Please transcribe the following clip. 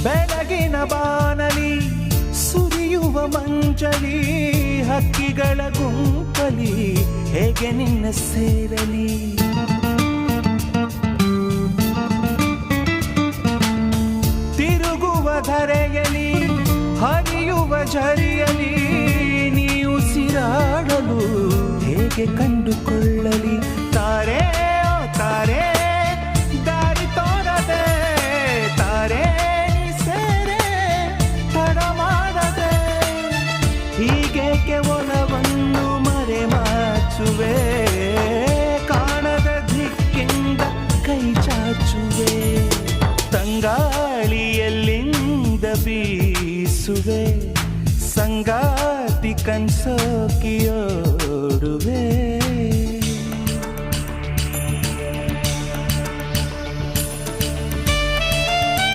ಬೆಳಗಿನ ಬಾನಲಿ ಸುರಿಯುವ ಮಂಜಲಿ ಹಕ್ಕಿಗಳ ಗುಂಪಲಿ ಹೇಗೆ ನಿನ್ನ ಸೇರಲಿ ತಿರುಗುವ ಧರೆಯಲಿ ಹರಿಯುವ ಝರಿಯಲಿ ನೀ ಉಸಿರಾಡಲು ಹೇಗೆ ಕಂಡುಕೊಳ್ಳಲಿ ತಾರೆ ಓ ತಾರೆ ದಾರಿ ತೋರದೆ ತಾರೆ ನೀ ಸೇರೆ ತಡ ಮಾಡದೆ ಹೀಗೇಕೆ ಒಲವನ್ನು ಮರೆಮಾಚುವೆ ಕಾಣದ ದಿಕ್ಕಿಂದ ಕೈ ಚಾಚುವೆ ತಂಗಾಳಿಯಲ್ಲಿಂದ ಬೀಸುವೆ ಸಂಗಾತಿ ಕನ್ಸೋಕಿಯೋ